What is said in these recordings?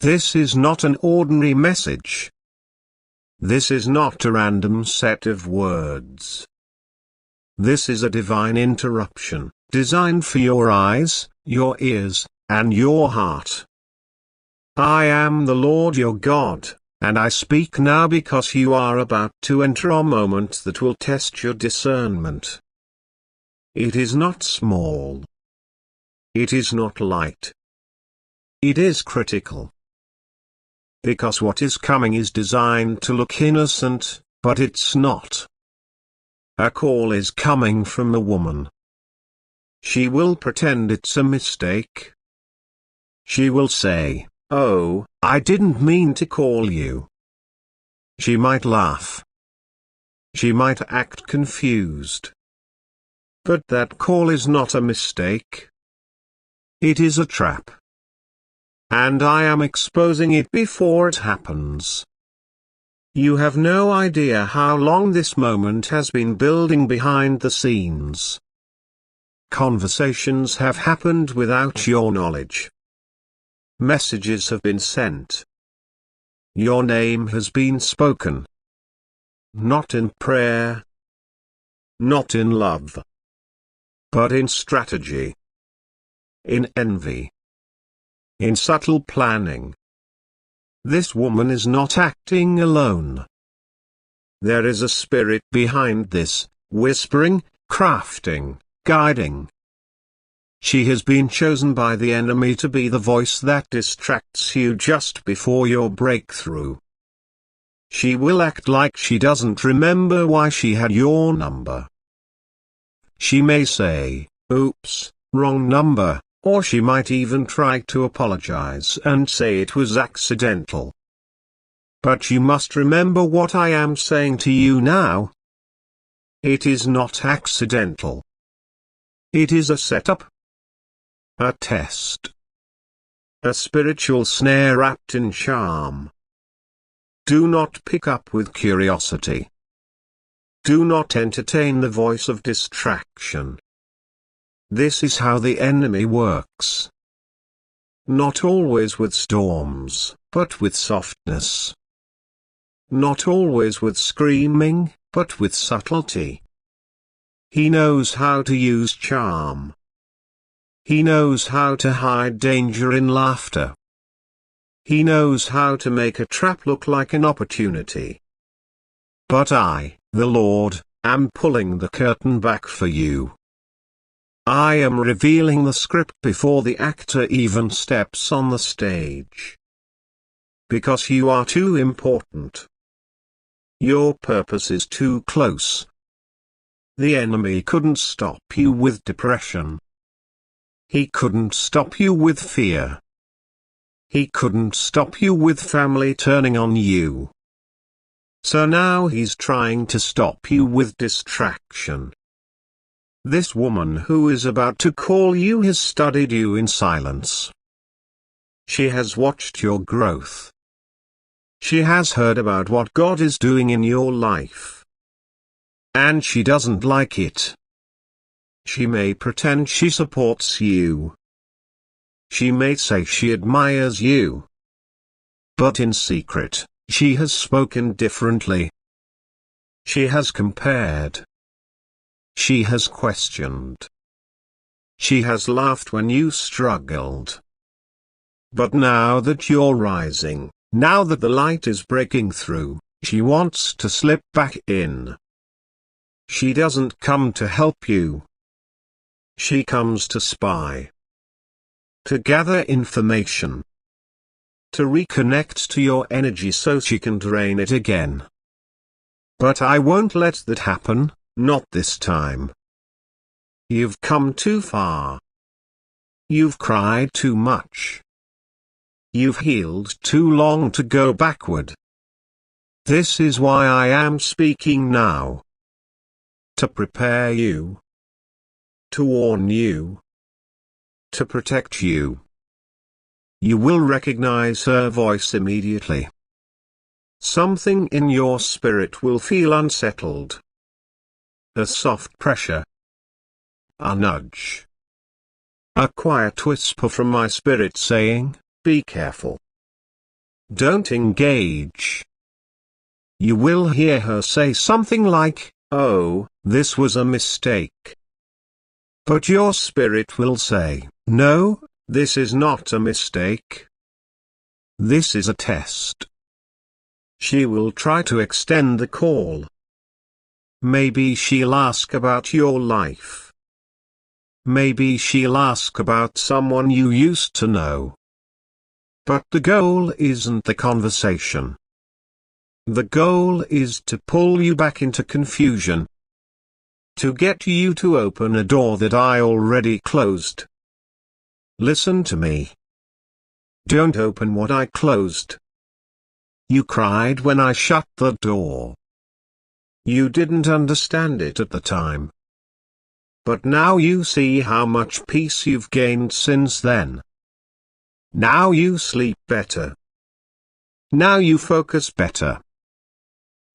This is not an ordinary message. This is not a random set of words. This is a divine interruption, designed for your eyes, your ears, and your heart. I am the Lord your God, and I speak now because you are about to enter a moment that will test your discernment. It is not small. It is not light. It is critical. Because what is coming is designed to look innocent, but it's not. A call is coming from a woman. She will pretend it's a mistake. She will say, "Oh, I didn't mean to call you." She might laugh. She might act confused. But that call is not a mistake. It is a trap. And I am exposing it before it happens. You have no idea how long this moment has been building behind the scenes. Conversations have happened without your knowledge. Messages have been sent. Your name has been spoken. Not in prayer. Not in love. But in strategy. In envy. In subtle planning. This woman is not acting alone. There is a spirit behind this, whispering, crafting, guiding. She has been chosen by the enemy to be the voice that distracts you just before your breakthrough. She will act like she doesn't remember why she had your number. She may say, "Oops, wrong number," or she might even try to apologize and say it was accidental. But you must remember what I am saying to you now. It is not accidental. It is a setup. A test. A spiritual snare wrapped in charm. Do not pick up with curiosity. Do not entertain the voice of distraction. This is how the enemy works. Not always with storms, but with softness. Not always with screaming, but with subtlety. He knows how to use charm. He knows how to hide danger in laughter. He knows how to make a trap look like an opportunity. But I, the Lord, am pulling the curtain back for you. I am revealing the script before the actor even steps on the stage. Because you are too important. Your purpose is too close. The enemy couldn't stop you with depression. He couldn't stop you with fear. He couldn't stop you with family turning on you. So now he's trying to stop you with distraction. This woman who is about to call you has studied you in silence. She has watched your growth. She has heard about what God is doing in your life. And she doesn't like it. She may pretend she supports you. She may say she admires you. But in secret, she has spoken differently. She has compared. She has questioned. She has laughed when you struggled. But now that you're rising, now that the light is breaking through, she wants to slip back in. She doesn't come to help you. She comes to spy. To gather information. To reconnect to your energy so she can drain it again. But I won't let that happen. Not this time. You've come too far. You've cried too much. You've healed too long to go backward. This is why I am speaking now. To prepare you. To warn you. To protect you. You will recognize her voice immediately. Something in your spirit will feel unsettled. A soft pressure. A nudge. A quiet whisper from my spirit saying, "Be careful. Don't engage. You will hear her say something like, "Oh, this was a mistake." But your spirit will say, "No, this is not a mistake. This is a test." She will try to extend the call. Maybe she'll ask about your life. Maybe she'll ask about someone you used to know. But the goal isn't the conversation. The goal is to pull you back into confusion. To get you to open a door that I already closed. Listen to me. Don't open what I closed. You cried when I shut the door. You didn't understand it at the time. But now you see how much peace you've gained since then. Now you sleep better. Now you focus better.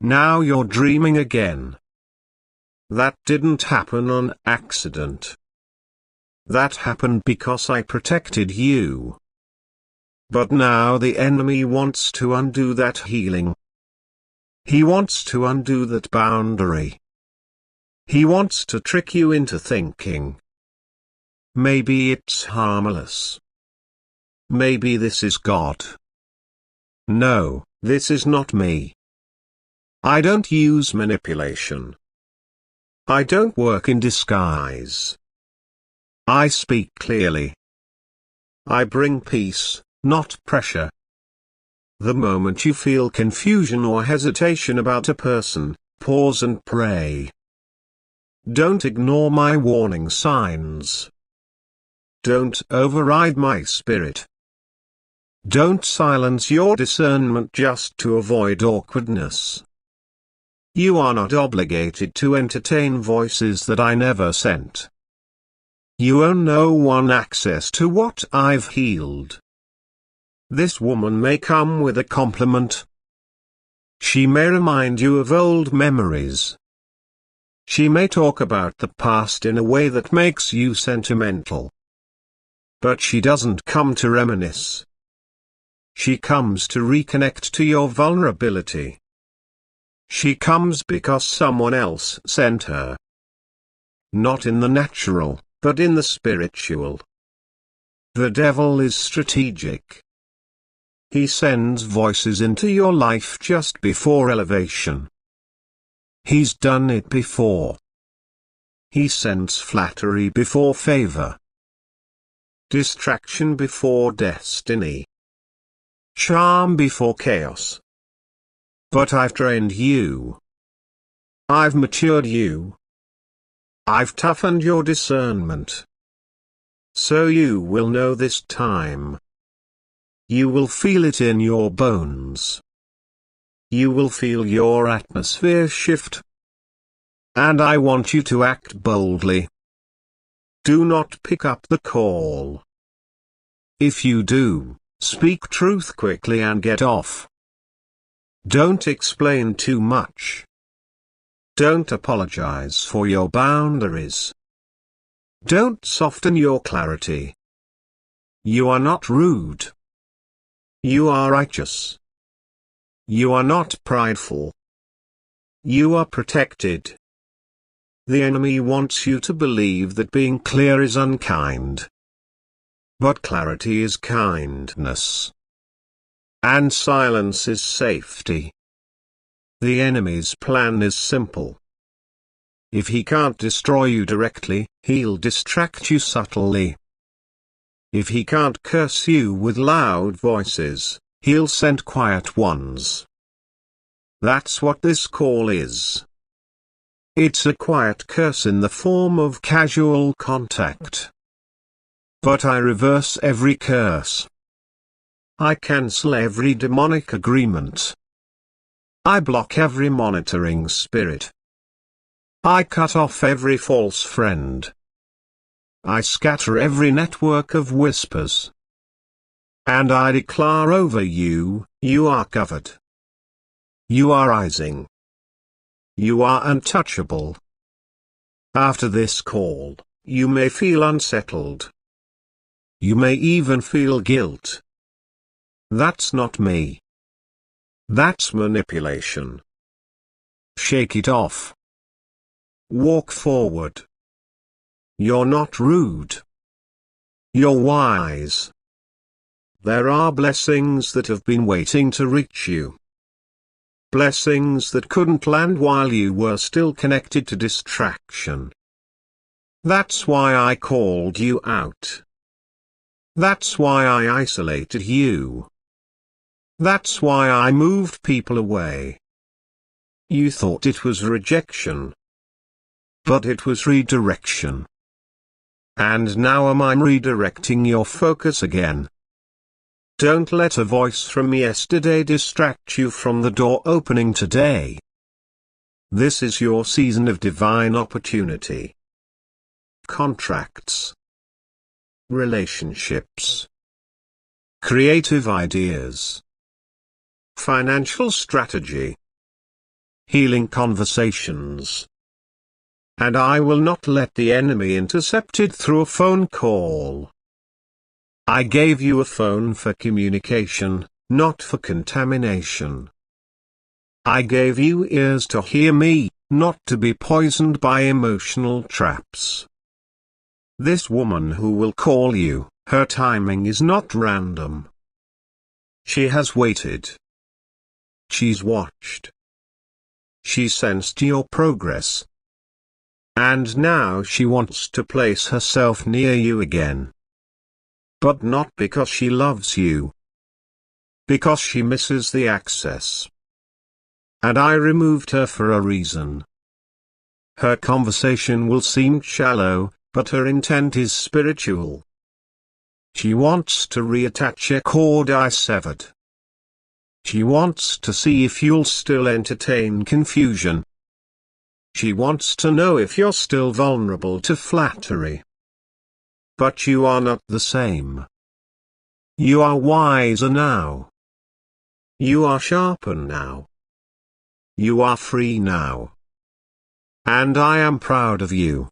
Now you're dreaming again. That didn't happen on accident. That happened because I protected you. But now the enemy wants to undo that healing. He wants to undo that boundary. He wants to trick you into thinking. Maybe it's harmless. Maybe this is God. No, this is not me. I don't use manipulation. I don't work in disguise. I speak clearly. I bring peace, not pressure. The moment you feel confusion or hesitation about a person, pause and pray. Don't ignore my warning signs. Don't override my spirit. Don't silence your discernment just to avoid awkwardness. You are not obligated to entertain voices that I never sent. You owe no one access to what I've healed. This woman may come with a compliment. She may remind you of old memories. She may talk about the past in a way that makes you sentimental. But she doesn't come to reminisce. She comes to reconnect to your vulnerability. She comes because someone else sent her. Not in the natural, but in the spiritual. The devil is strategic. He sends voices into your life just before elevation. He's done it before. He sends flattery before favor. Distraction before destiny. Charm before chaos. But I've trained you. I've matured you. I've toughened your discernment. So you will know this time. You will feel it in your bones. You will feel your atmosphere shift. And I want you to act boldly. Do not pick up the call. If you do, speak truth quickly and get off. Don't explain too much. Don't apologize for your boundaries. Don't soften your clarity. You are not rude. You are righteous. You are not prideful. You are protected. The enemy wants you to believe that being clear is unkind. But clarity is kindness. And silence is safety. The enemy's plan is simple. If he can't destroy you directly, he'll distract you subtly. If he can't curse you with loud voices, he'll send quiet ones. That's what this call is. It's a quiet curse in the form of casual contact. But I reverse every curse. I cancel every demonic agreement. I block every monitoring spirit. I cut off every false friend. I scatter every network of whispers. And I declare over you, you are covered. You are rising. You are untouchable. After this call, you may feel unsettled. You may even feel guilt. That's not me. That's manipulation. Shake it off. Walk forward. You're not rude. You're wise. There are blessings that have been waiting to reach you. Blessings that couldn't land while you were still connected to distraction. That's why I called you out. That's why I isolated you. That's why I moved people away. You thought it was rejection. But it was redirection. And now I'm redirecting your focus again. Don't let a voice from yesterday distract you from the door opening today. This is your season of divine opportunity. Contracts. Relationships. Creative ideas. Financial strategy. Healing conversations. And I will not let the enemy intercept it through a phone call. I gave you a phone for communication, not for contamination. I gave you ears to hear me, not to be poisoned by emotional traps. This woman who will call you, her timing is not random. She has waited. She's watched. She sensed your progress. And now she wants to place herself near you again. But not because she loves you. Because she misses the access. And I removed her for a reason. Her conversation will seem shallow, but her intent is spiritual. She wants to reattach a cord I severed. She wants to see if you'll still entertain confusion. She wants to know if you're still vulnerable to flattery. But you are not the same. You are wiser now. You are sharper now. You are free now. And I am proud of you.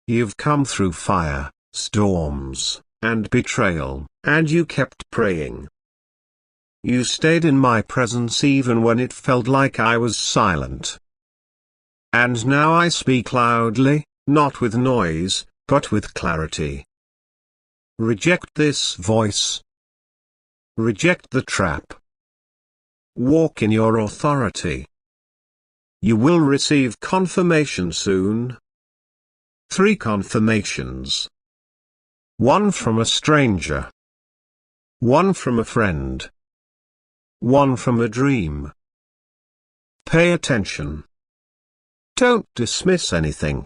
You've come through fire, storms, and betrayal, and you kept praying. You stayed in my presence even when it felt like I was silent. And now I speak loudly, not with noise, but with clarity. Reject this voice. Reject the trap. Walk in your authority. You will receive confirmation soon. 3 confirmations. 1 from a stranger. 1 from a friend. 1 from a dream. Pay attention. Don't dismiss anything.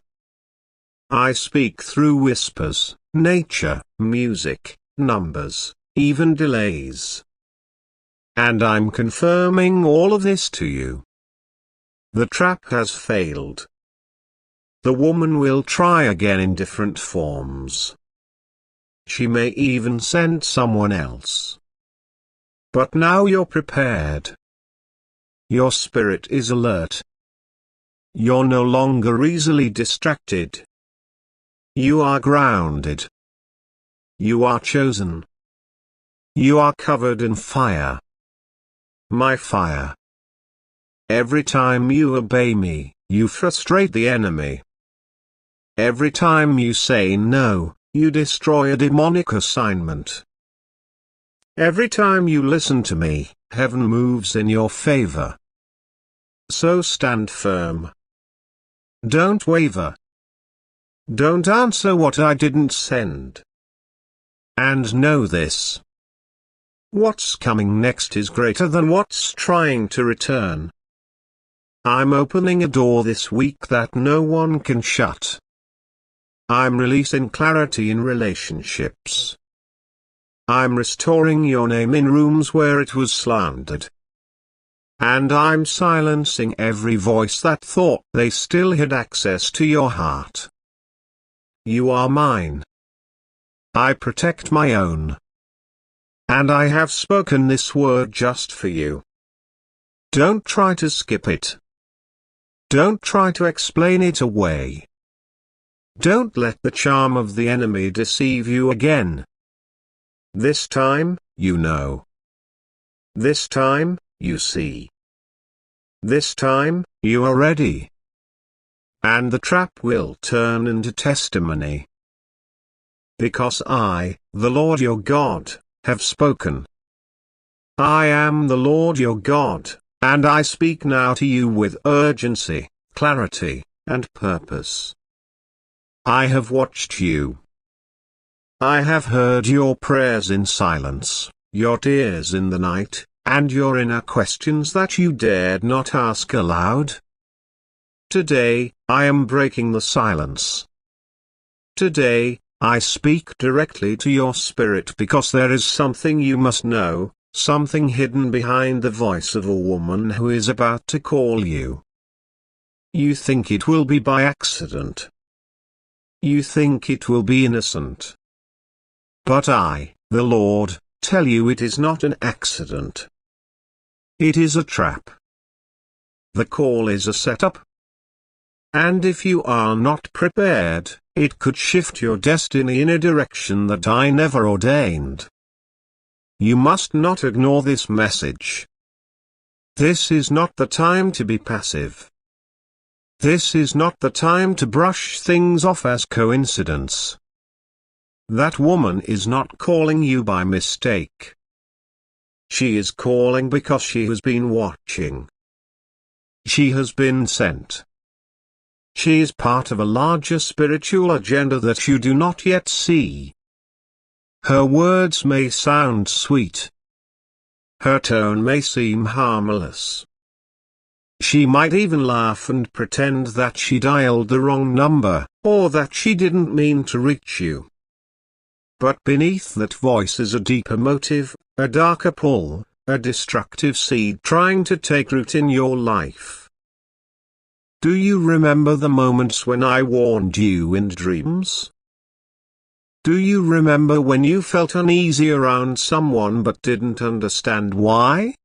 I speak through whispers, nature, music, numbers, even delays. And I'm confirming all of this to you. The trap has failed. The woman will try again in different forms. She may even send someone else. But now you're prepared. Your spirit is alert. You're no longer easily distracted. You are grounded. You are chosen. You are covered in fire. My fire. Every time you obey me, you frustrate the enemy. Every time you say no, you destroy a demonic assignment. Every time you listen to me, heaven moves in your favor. So stand firm. Don't waver. Don't answer what I didn't send. And know this. What's coming next is greater than what's trying to return. I'm opening a door this week that no one can shut. I'm releasing clarity in relationships. I'm restoring your name in rooms where it was slandered. And I'm silencing every voice that thought they still had access to your heart. You are mine. I protect my own. And I have spoken this word just for you. Don't try to skip it. Don't try to explain it away. Don't let the charm of the enemy deceive you again. This time, you know, This time, you see. This time, you are ready. And the trap will turn into testimony. Because I, the Lord your God, have spoken. I am the Lord your God, and I speak now to you with urgency, clarity, and purpose. I have watched you. I have heard your prayers in silence, your tears in the night, and your inner questions that you dared not ask aloud. Today, I am breaking the silence. Today, I speak directly to your spirit because there is something you must know, something hidden behind the voice of a woman who is about to call you. You think it will be by accident. You think it will be innocent. But I, the Lord, tell you it is not an accident. It is a trap. The call is a setup. And if you are not prepared, it could shift your destiny in a direction that I never ordained. You must not ignore this message. This is not the time to be passive. This is not the time to brush things off as coincidence. That woman is not calling you by mistake. She is calling because she has been watching. She has been sent. She is part of a larger spiritual agenda that you do not yet see. Her words may sound sweet. Her tone may seem harmless. She might even laugh and pretend that she dialed the wrong number, or that she didn't mean to reach you. But beneath that voice is a deeper motive, a darker pull, a destructive seed trying to take root in your life. Do you remember the moments when I warned you in dreams? Do you remember when you felt uneasy around someone but didn't understand why?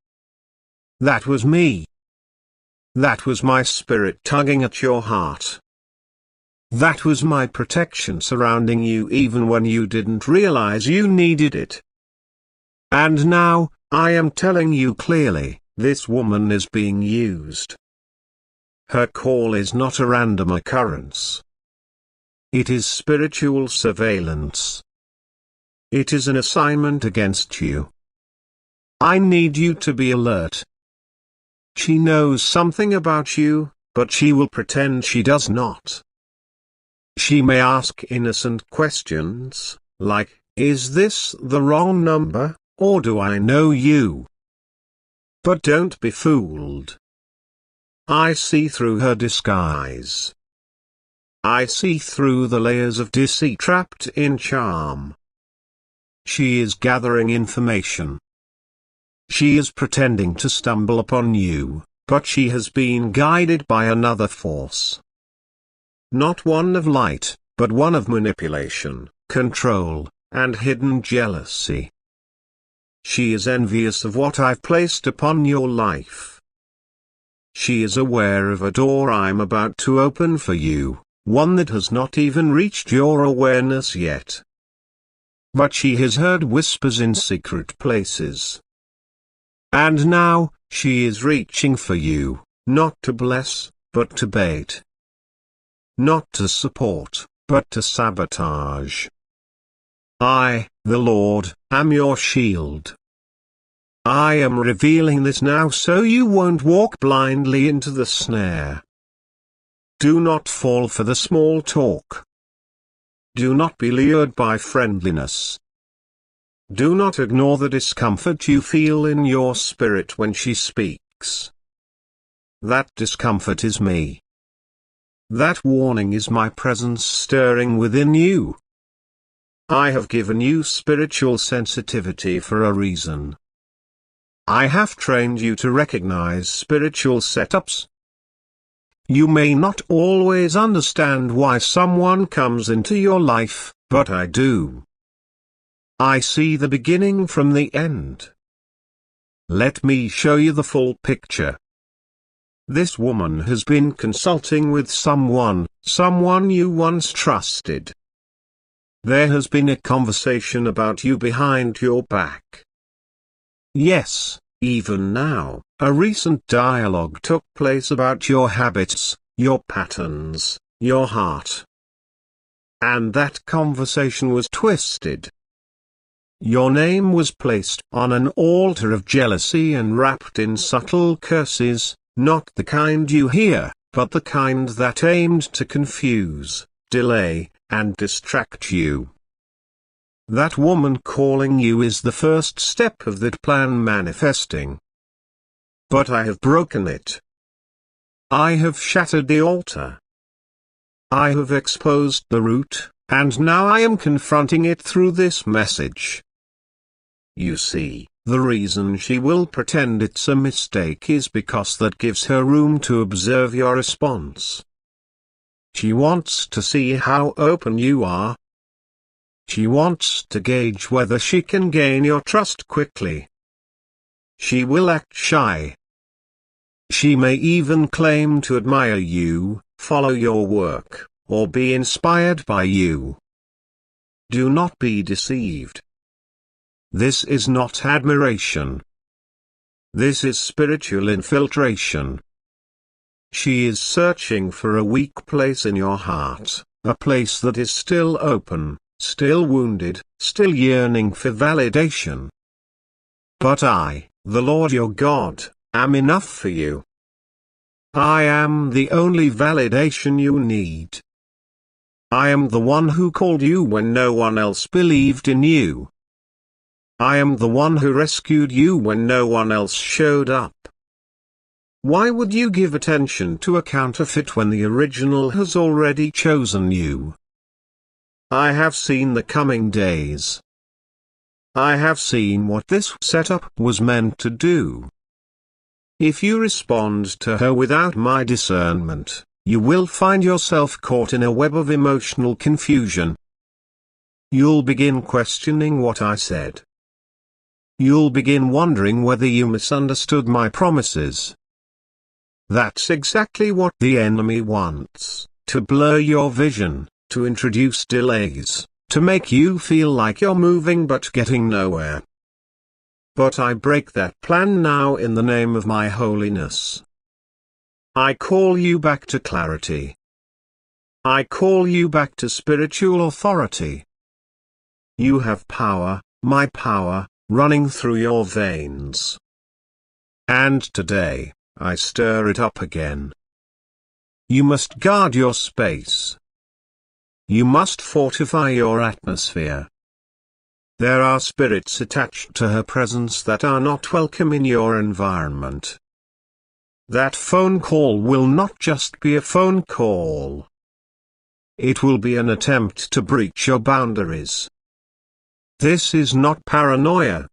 That was me. That was my spirit tugging at your heart. That was my protection surrounding you even when you didn't realize you needed it. And now, I am telling you clearly, this woman is being used. Her call is not a random occurrence. It is spiritual surveillance. It is an assignment against you. I need you to be alert. She knows something about you, but she will pretend she does not. She may ask innocent questions, like, is this the wrong number, or do I know you? But don't be fooled. I see through her disguise. I see through the layers of deceit trapped in charm. She is gathering information. She is pretending to stumble upon you, but she has been guided by another force. Not one of light, but one of manipulation, control, and hidden jealousy. She is envious of what I've placed upon your life. She is aware of a door I'm about to open for you, one that has not even reached your awareness yet. But she has heard whispers in secret places. And now, she is reaching for you, not to bless, but to bait. Not to support, but to sabotage. I, the Lord, am your shield. I am revealing this now so you won't walk blindly into the snare. Do not fall for the small talk. Do not be lured by friendliness. Do not ignore the discomfort you feel in your spirit when she speaks. That discomfort is me. That warning is my presence stirring within you. I have given you spiritual sensitivity for a reason. I have trained you to recognize spiritual setups. You may not always understand why someone comes into your life, but I do. I see the beginning from the end. Let me show you the full picture. This woman has been consulting with someone you once trusted. There has been a conversation about you behind your back. Yes, Even now, a recent dialogue took place about your habits, your patterns, your heart. And that conversation was twisted. Your name was placed on an altar of jealousy and wrapped in subtle curses, not the kind you hear, but the kind that aimed to confuse, delay, and distract you. That woman calling you is the first step of that plan manifesting. But I have broken it. I have shattered the altar. I have exposed the root, and now I am confronting it through this message. You see, the reason she will pretend it's a mistake is because that gives her room to observe your response. She wants to see how open you are. She wants to gauge whether she can gain your trust quickly. She will act shy. She may even claim to admire you, follow your work, or be inspired by you. Do not be deceived. This is not admiration. This is spiritual infiltration. She is searching for a weak place in your heart, a place that is still open, still wounded, still yearning for validation. But I, the Lord your God, am enough for you. I am the only validation you need. I am the one who called you when no one else believed in you. I am the one who rescued you when no one else showed up. Why would you give attention to a counterfeit when the original has already chosen you? I have seen the coming days. I have seen what this setup was meant to do. If you respond to her without my discernment, you will find yourself caught in a web of emotional confusion. You'll begin questioning what I said. You'll begin wondering whether you misunderstood my promises. That's exactly what the enemy wants, to blur your vision, to introduce delays, to make you feel like you're moving but getting nowhere. But I break that plan now in the name of my holiness. I call you back to clarity. I call you back to spiritual authority. You have power, my power, running through your veins. And today, I stir it up again. You must guard your space. You must fortify your atmosphere. There are spirits attached to her presence that are not welcome in your environment. That phone call will not just be a phone call. It will be an attempt to breach your boundaries. This is not paranoia.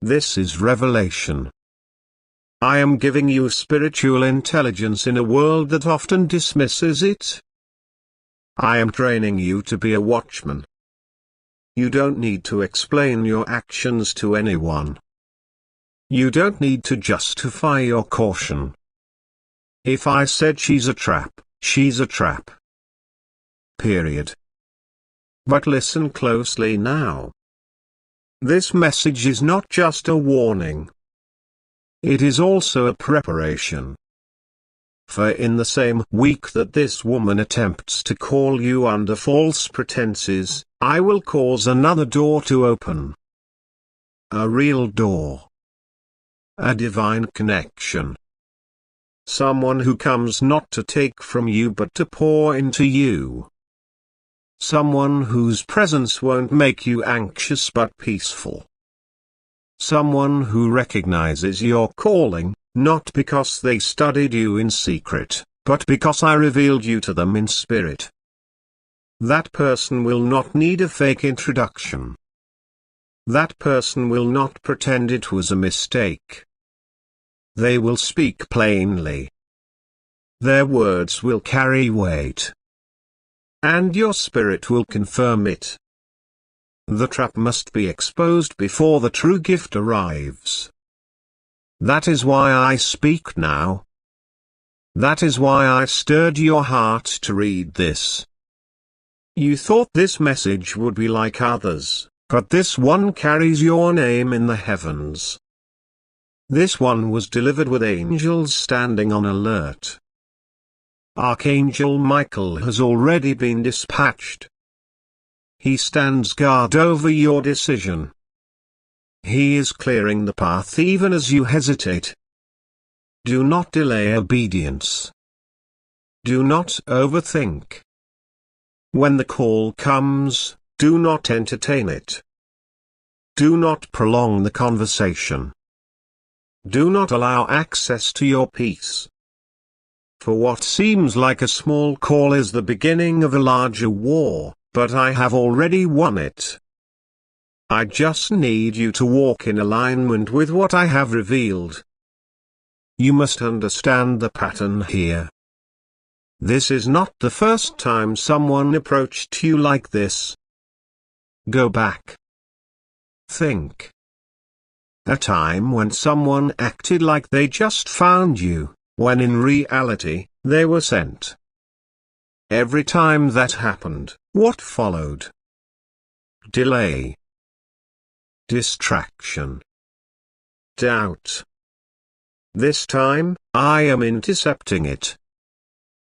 This is revelation. I am giving you spiritual intelligence in a world that often dismisses it. I am training you to be a watchman. You don't need to explain your actions to anyone. You don't need to justify your caution. If I said she's a trap, she's a trap. Period. But listen closely now. This message is not just a warning. It is also a preparation. For in the same week that this woman attempts to call you under false pretenses, I will cause another door to open. A real door. A divine connection. Someone who comes not to take from you but to pour into you. Someone whose presence won't make you anxious but peaceful. Someone who recognizes your calling, not because they studied you in secret, but because I revealed you to them in spirit. That person will not need a fake introduction. That person will not pretend it was a mistake. They will speak plainly. Their words will carry weight. And your spirit will confirm it. The trap must be exposed before the true gift arrives. That is why I speak now. That is why I stirred your heart to read this. You thought this message would be like others, but this one carries your name in the heavens. This one was delivered with angels standing on alert. Archangel Michael has already been dispatched. He stands guard over your decision. He is clearing the path even as you hesitate. Do not delay obedience. Do not overthink. When the call comes, do not entertain it. Do not prolong the conversation. Do not allow access to your peace. For what seems like a small call is the beginning of a larger war, but I have already won it. I just need you to walk in alignment with what I have revealed. You must understand the pattern here. This is not the first time someone approached you like this. Go back. Think. A time when someone acted like they just found you, when in reality, they were sent. Every time that happened, what followed? Delay. Distraction. Doubt. This time, I am intercepting it.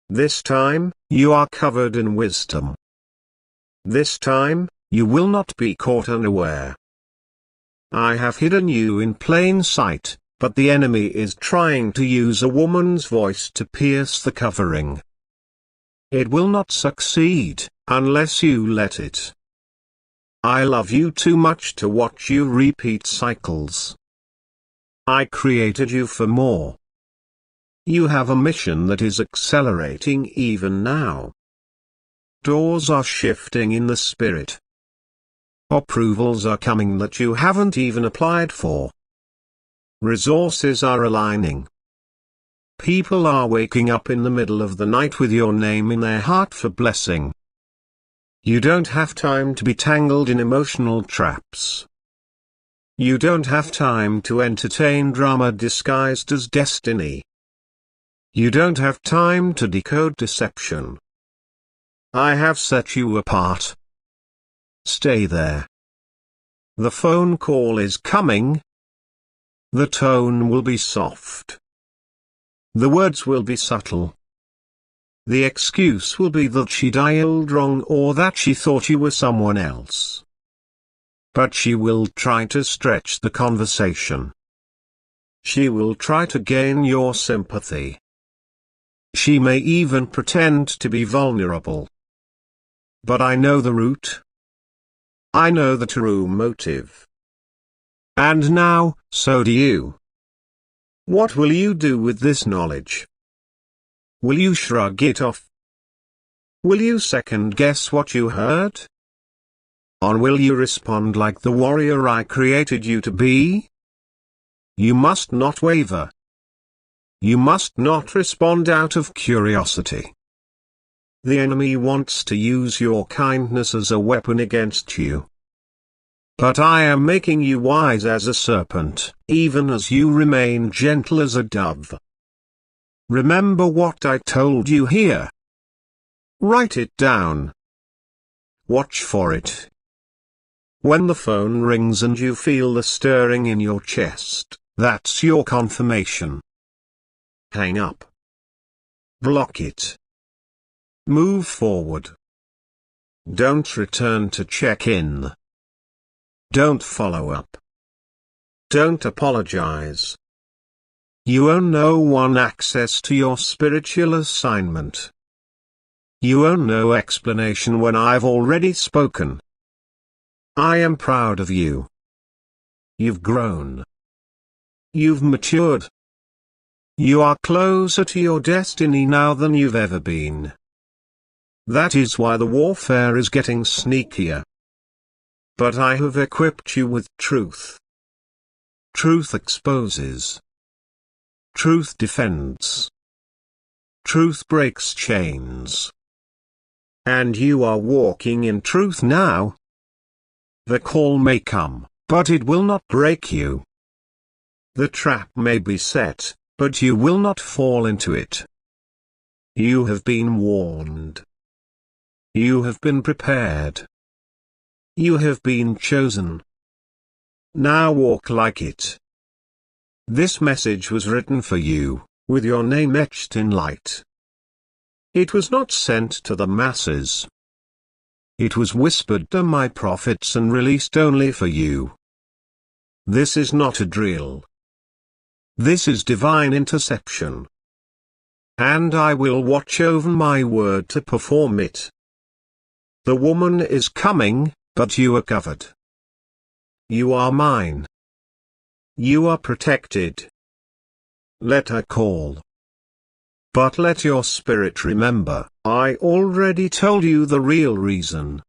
This time, you are covered in wisdom. This time, you will not be caught unaware. I have hidden you in plain sight, but the enemy is trying to use a woman's voice to pierce the covering. It will not succeed, unless you let it. I love you too much to watch you repeat cycles. I created you for more. You have a mission that is accelerating even now. Doors are shifting in the spirit. Approvals are coming that you haven't even applied for. Resources are aligning. People are waking up in the middle of the night with your name in their heart for blessing. You don't have time to be tangled in emotional traps. You don't have time to entertain drama disguised as destiny. You don't have time to decode deception. I have set you apart. Stay there. The phone call is coming. The tone will be soft. The words will be subtle. The excuse will be that she dialed wrong or that she thought you were someone else. But she will try to stretch the conversation. She will try to gain your sympathy. She may even pretend to be vulnerable. But I know the root. I know the true motive. And now, so do you. What will you do with this knowledge? Will you shrug it off? Will you second-guess what you heard? Or will you respond like the warrior I created you to be? You must not waver. You must not respond out of curiosity. The enemy wants to use your kindness as a weapon against you. But I am making you wise as a serpent, even as you remain gentle as a dove. Remember what I told you here. Write it down. Watch for it. When the phone rings and you feel the stirring in your chest, that's your confirmation. Hang up. Block it. Move forward. Don't return to check in. Don't follow up. Don't apologize. You owe no one access to your spiritual assignment. You owe no explanation when I've already spoken. I am proud of you. You've grown. You've matured. You are closer to your destiny now than you've ever been. That is why the warfare is getting sneakier. But I have equipped you with truth. Truth exposes. Truth defends. Truth breaks chains. And you are walking in truth now. The call may come, but it will not break you. The trap may be set, but you will not fall into it. You have been warned. You have been prepared. You have been chosen. Now walk like it. This message was written for you, with your name etched in light. It was not sent to the masses. It was whispered to my prophets and released only for you. This is not a drill. This is divine interception. And I will watch over my word to perform it. The woman is coming, but you are covered. You are mine. You are protected. Let her call. But let your spirit remember, I already told you the real reason.